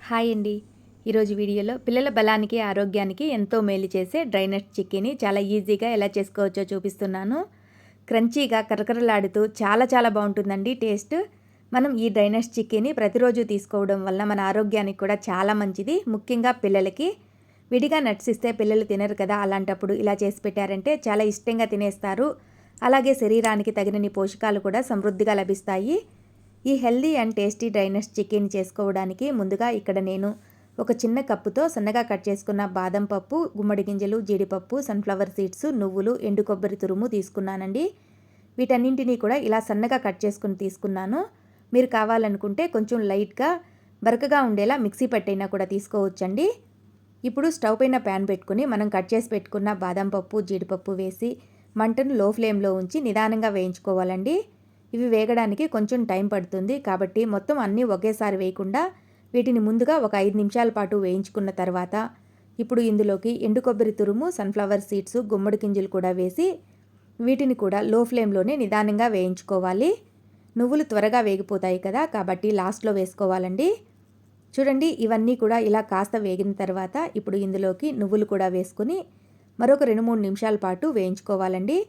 Hi అండి. ఈరోజు వీడియోలో పిల్లల బలానికి, ఆరోగ్యానికి ఎంతో మేలు చేసే డ్రై నట్స్ చిక్కీని చాలా ఈజీగా ఎలా చేసుకోవచ్చో చూపిస్తున్నాను. క్రంచీగా కరకరలాడుతూ చాలా బాగుంటుందండి టేస్ట్. మనం ఈ డ్రై నట్స్ చిక్కీని ప్రతిరోజు తీసుకోవడం వల్ల మన ఆరోగ్యానికి కూడా చాలా మంచిది. ముఖ్యంగా పిల్లలకి విడిగా నట్స్ ఇస్తే పిల్లలు తినరు కదా, అలాంటప్పుడు ఇలా చేసి పెట్టారంటే చాలా ఇష్టంగా తినేస్తారు. అలాగే శరీరానికి తగినన్ని పోషకాలు కూడా సమృద్ధిగా లభిస్తాయి. ఈ healthy and tasty dry nuts చిక్కీని చేసుకోవడానికి ముందుగా ఇక్కడ నేను ఒక చిన్న కప్పుతో సన్నగా కట్ చేసుకున్న బాదం పప్పు, గుమ్మడి గింజలు, జీడిపప్పు, సన్ఫ్లవర్ సీడ్స్, నువ్వులు, ఎండు కొబ్బరి తురుము తీసుకున్నానండి. వీటన్నింటినీ కూడా ఇలా సన్నగా కట్ చేసుకుని తీసుకున్నాను. మీరు కావాలనుకుంటే కొంచెం లైట్గా బరకగా ఉండేలా మిక్సీ పట్టైనా కూడా తీసుకోవచ్చండి. ఇప్పుడు స్టవ్ పైన ప్యాన్ పెట్టుకుని మనం కట్ చేసి పెట్టుకున్న బాదం పప్పు, జీడిపప్పు వేసి మంటను లో ఫ్లేమ్లో ఉంచి నిదానంగా వేయించుకోవాలండి. ఇవి వేగడానికి కొంచెం టైం పడుతుంది కాబట్టి మొత్తం అన్నీ ఒకేసారి వేయకుండా వీటిని ముందుగా ఒక 5 నిమిషాల పాటు వేయించుకున్న తర్వాత ఇప్పుడు ఇందులోకి ఎండు కొబ్బరి తురుము, సన్ఫ్లవర్ సీడ్స్, గుమ్మడి గింజలు కూడా వేసి వీటిని కూడా లో ఫ్లేమ్లోనే నిదానంగా వేయించుకోవాలి. నువ్వులు త్వరగా వేగిపోతాయి కదా, కాబట్టి లాస్ట్లో వేసుకోవాలండి. చూడండి, ఇవన్నీ కూడా ఇలా కాస్త వేగిన తర్వాత ఇప్పుడు ఇందులోకి నువ్వులు కూడా వేసుకుని మరొక 2-3 నిమిషాల పాటు వేయించుకోవాలండి.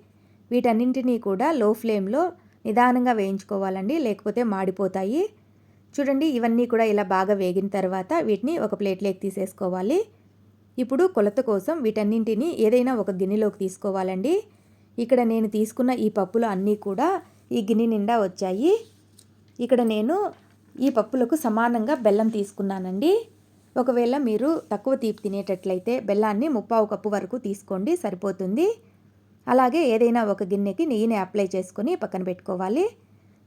వీటన్నింటినీ కూడా లో ఫ్లేమ్లో నిదానంగా వేయించుకోవాలండి, లేకపోతే మాడిపోతాయి. చూడండి, ఇవన్నీ కూడా ఇలా బాగా వేగిన తర్వాత వీటిని ఒక ప్లేట్లోకి తీసేసుకోవాలి. ఇప్పుడు కొలత కోసం వీటన్నింటినీ ఏదైనా ఒక గిన్నెలోకి తీసుకోవాలండి. ఇక్కడ నేను తీసుకున్న ఈ పప్పులు అన్నీ కూడా ఈ గిన్నె నిండా వచ్చాయి. ఇక్కడ నేను ఈ పప్పులకు సమానంగా బెల్లం తీసుకున్నానండి. ఒకవేళ మీరు తక్కువ తీపి తినేటట్లయితే బెల్లాన్ని 1/4 కప్పు వరకు తీసుకోండి, సరిపోతుంది. అలాగే ఏదైనా ఒక గిన్నెకి నెయ్యిని అప్లై చేసుకొని పక్కన పెట్టుకోవాలి.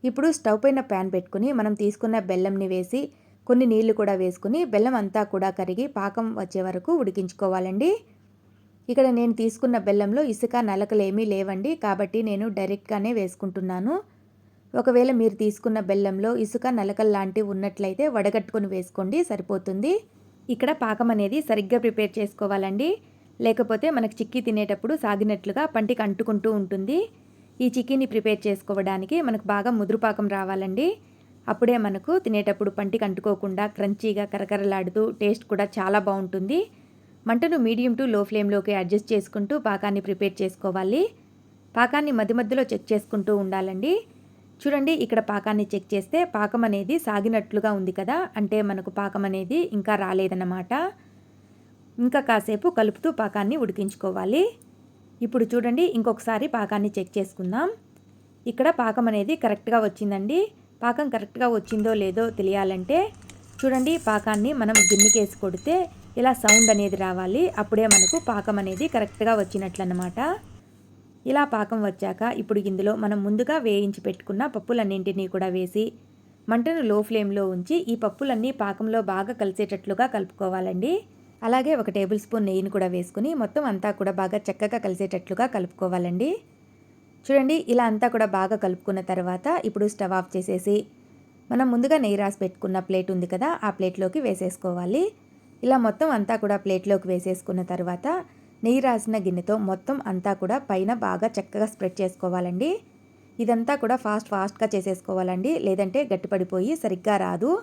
ఇప్పుడు స్టవ్ పైన ప్యాన్ పెట్టుకుని మనం తీసుకున్న బెల్లంని వేసి కొన్ని నీళ్లు కూడా వేసుకుని బెల్లం అంతా కూడా కరిగి పాకం వచ్చే వరకు ఉడికించుకోవాలండి. ఇక్కడ నేను తీసుకున్న బెల్లంలో ఇసుక, నలకలు ఏమీ లేవండి, కాబట్టి నేను డైరెక్ట్గానే వేసుకుంటున్నాను. ఒకవేళ మీరు తీసుకున్న బెల్లంలో ఇసుక, నలకలు లాంటివి ఉన్నట్లయితే వడగట్టుకొని వేసుకోండి, సరిపోతుంది. ఇక్కడ పాకం అనేది సరిగ్గా ప్రిపేర్ చేసుకోవాలండి, లేకపోతే మనకు చిక్కీ తినేటప్పుడు సాగినట్లుగా పంటికి అంటుకుంటూ ఉంటుంది. ఈ చిక్కీని ప్రిపేర్ చేసుకోవడానికి మనకు బాగా ముదురు పాకం రావాలండి. అప్పుడే మనకు తినేటప్పుడు పంటికి అంటుకోకుండా క్రంచీగా కరకరలాడుతూ టేస్ట్ కూడా చాలా బాగుంటుంది. మంటను మీడియం టు లో ఫ్లేమ్లోకి అడ్జస్ట్ చేసుకుంటూ పాకాన్ని ప్రిపేర్ చేసుకోవాలి. పాకాన్ని మధ్యలో చెక్ చేసుకుంటూ ఉండాలండి. చూడండి, ఇక్కడ పాకాన్ని చెక్ చేస్తే పాకం అనేది సాగినట్లుగా ఉంది కదా, అంటే మనకు పాకం అనేది ఇంకా రాలేదన్నమాట. ఇంకా కాసేపు కలుపుతూ పాకాన్ని ఉడికించుకోవాలి. ఇప్పుడు చూడండి, ఇంకొకసారి పాకాన్ని చెక్ చేసుకుందాం. ఇక్కడ పాకం అనేది కరెక్ట్గా వచ్చిందండి. పాకం కరెక్ట్గా వచ్చిందో లేదో తెలియాలంటే చూడండి, పాకాన్ని మనం గిన్నెకేసి కొడితే ఇలా సౌండ్ అనేది రావాలి. అప్పుడే మనకు పాకం అనేది కరెక్ట్గా వచ్చినట్లన్నమాట. ఇలా పాకం వచ్చాక ఇప్పుడు ఇందులో మనం ముందుగా వేయించి పెట్టుకున్న పప్పులన్నింటినీ కూడా వేసి మంటను లో ఫ్లేమ్లో ఉంచి ఈ పప్పులన్నీ పాకంలో బాగా కలిసేటట్లుగా కలుపుకోవాలండి. అలాగే 1 టేబుల్ స్పూన్ నెయ్యిని కూడా వేసుకుని మొత్తం అంతా కూడా బాగా చక్కగా కలిసేటట్లుగా కలుపుకోవాలండి. చూడండి, ఇలా అంతా కూడా బాగా కలుపుకున్న తర్వాత ఇప్పుడు స్టవ్ ఆఫ్ చేసేసి మనం ముందుగా నెయ్యి రాసి పెట్టుకున్న ప్లేట్ ఉంది కదా, ఆ ప్లేట్లోకి వేసేసుకోవాలి. ఇలా మొత్తం అంతా కూడా ప్లేట్లోకి వేసేసుకున్న తర్వాత నెయ్యి రాసిన గిన్నెతో మొత్తం అంతా కూడా పైన బాగా చక్కగా స్ప్రెడ్ చేసుకోవాలండి. ఇదంతా కూడా ఫాస్ట్గా చేసేసుకోవాలండి, లేదంటే గట్టిపడిపోయి సరిగ్గా రాదు.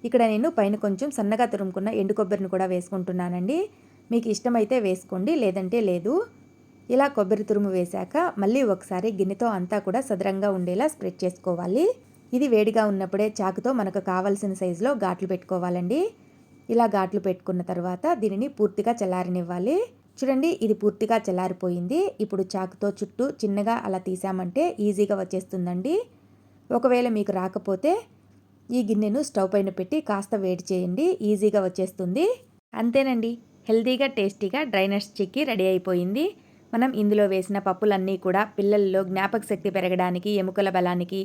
ఇక్కడ నేను పైన కొంచెం సన్నగా తురుముకున్న ఎండు కొబ్బరిని కూడా వేసుకుంటున్నానండి. మీకు ఇష్టమైతే వేసుకోండి, లేదంటే లేదు. ఇలా కొబ్బరి తురుము వేశాక మళ్ళీ ఒకసారి గిన్నెతో అంతా కూడా సదరంగా ఉండేలా స్ప్రెడ్ చేసుకోవాలి. ఇది వేడిగా ఉన్నప్పుడే చాకుతో మనకు కావాల్సిన సైజులో ఘాట్లు పెట్టుకోవాలండి. ఇలా ఘాట్లు పెట్టుకున్న తర్వాత దీనిని పూర్తిగా చల్లారనివ్వాలి. చూడండి, ఇది పూర్తిగా చల్లారిపోయింది. ఇప్పుడు చాకుతో చుట్టూ చిన్నగా అలా తీసామంటే ఈజీగా వచ్చేస్తుందండి. ఒకవేళ మీకు రాకపోతే ఈ గిన్నెను స్టవ్ పైన పెట్టి కాస్త వేడి చేయండి, ఈజీగా వచ్చేస్తుంది. అంతేనండి, హెల్తీగా టేస్టీగా డ్రై నట్స్ చిక్కీ రెడీ అయిపోయింది. మనం ఇందులో వేసిన పప్పులన్నీ కూడా పిల్లల్లో జ్ఞాపక శక్తి పెరగడానికి, ఎముకల బలానికి,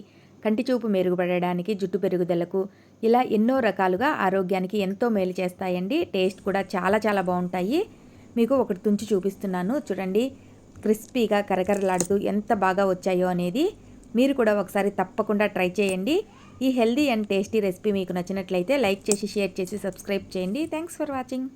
కంటి చూపు మెరుగుపడడానికి, జుట్టు పెరుగుదలకు ఇలా ఎన్నో రకాలుగా ఆరోగ్యానికి ఎంతో మేలు చేస్తాయండి. టేస్ట్ కూడా చాలా బాగుంటాయి. మీకు ఒకటి తుంచి చూపిస్తున్నాను, చూడండి, క్రిస్పీగా కరకరలాడుతూ ఎంత బాగా వచ్చాయో అనేది. మీరు కూడా ఒకసారి తప్పకుండా ట్రై చేయండి. ఈ హెల్దీ అండ్ టేస్టీ రెసిపీ మీకు నచ్చినట్లయితే లైక్ చేసి, షేర్ చేసి, సబ్స్క్రైబ్ చేయండి. Thanks for watching.